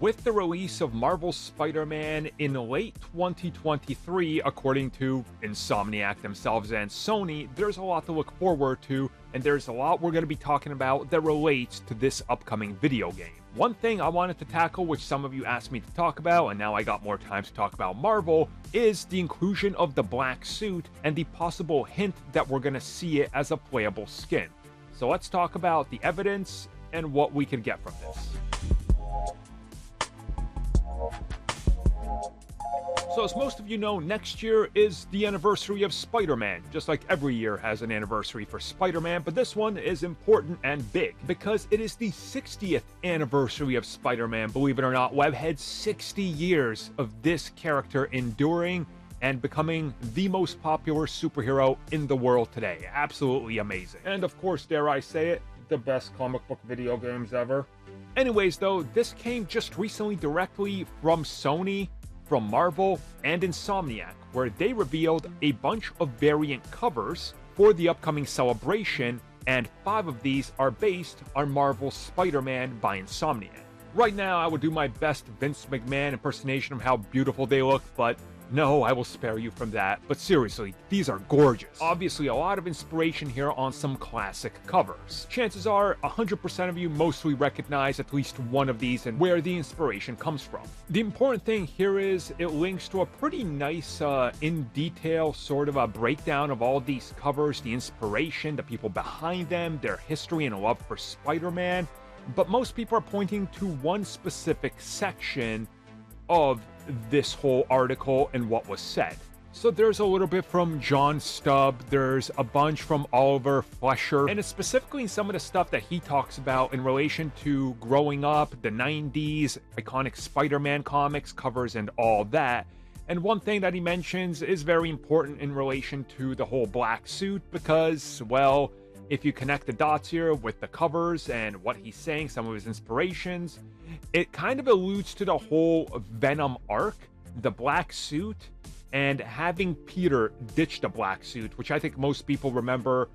with the release of Marvel's Spider-Man in late 2023, according to Insomniac themselves and Sony, there's a lot to look forward to, and there's a lot we're going to be talking about that relates to this upcoming video game. One thing I wanted to tackle, which some of you asked me to talk about, and now I got more time to talk about Marvel, is the inclusion of the black suit and the possible hint that we're going to see it as a playable skin. So let's talk about the evidence and what we can get from this. So as most of you know, next year is the anniversary of Spider-Man. Just like every year has an anniversary for Spider-Man, but this one is important and big because it is the 60th anniversary of Spider-Man. Believe it or not, Webhead, 60 years of this character enduring and becoming the most popular superhero in the world today. Absolutely amazing. And of course, dare I say it, the best comic book video games ever. Anyways though, this came just recently directly from Sony, from Marvel, and Insomniac, where they revealed a bunch of variant covers for the upcoming celebration, and 5 of these are based on Marvel's Spider-Man by Insomniac. Right now, I would do my best Vince McMahon impersonation of how beautiful they look, but no, I will spare you from that. But seriously, these are gorgeous. Obviously, a lot of inspiration here on some classic covers. Chances are 100% of you mostly recognize at least one of these and where the inspiration comes from. The important thing here is it links to a pretty nice, in detail sort of a breakdown of all these covers, the inspiration, the people behind them, their history and love for Spider-Man. But most people are pointing to one specific section of this whole article and what was said. So there's a little bit from John Stubb, there's a bunch from Oliver Flesher, and it's specifically some of the stuff that he talks about in relation to growing up, the 90s, iconic Spider-Man comics, covers, and all that. And one thing that he mentions is very important in relation to the whole black suit because, well, if you connect the dots here with the covers and what he's saying, some of his inspirations, it kind of alludes to the whole Venom arc, the black suit, and having Peter ditch the black suit, which I think most people remember.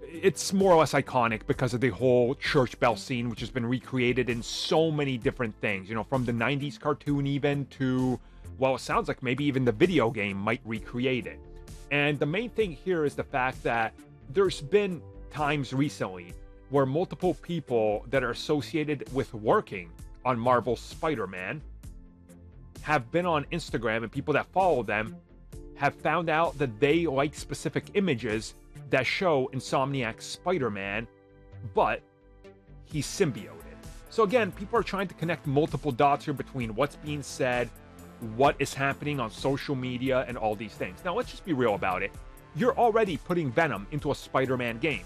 It's more or less iconic because of the whole church bell scene, which has been recreated in so many different things, you know, from the 90s cartoon even to, well, it sounds like maybe even the video game might recreate it. And the main thing here is the fact that there's been times recently where multiple people that are associated with working on Marvel's Spider-Man have been on Instagram, and people that follow them have found out that they like specific images that show Insomniac's Spider-Man, but he's symbioted. So again, people are trying to connect multiple dots here between what's being said, what is happening on social media, and all these things. Now let's just be real about it. You're already putting Venom into a Spider-Man game.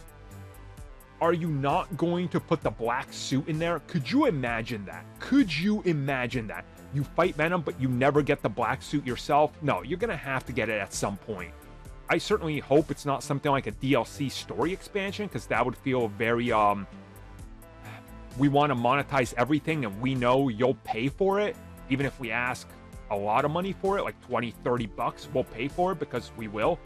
Are you not going to put the black suit in there? Could you imagine that? Could you imagine that? You fight Venom, but you never get the black suit yourself? No, you're going to have to get it at some point. I certainly hope it's not something like a DLC story expansion, because that would feel very, we want to monetize everything, and we know you'll pay for it. Even if we ask a lot of money for it, like 20, 30 bucks, we'll pay for it because we will.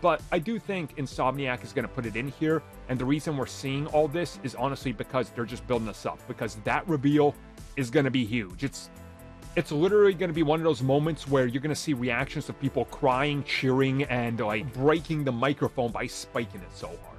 But I do think Insomniac is going to put it in here, and the reason we're seeing all this is honestly because they're just building us up, because that reveal is going to be huge. It's literally going to be one of those moments where you're going to see reactions of people crying, cheering, and like breaking the microphone by spiking it so hard.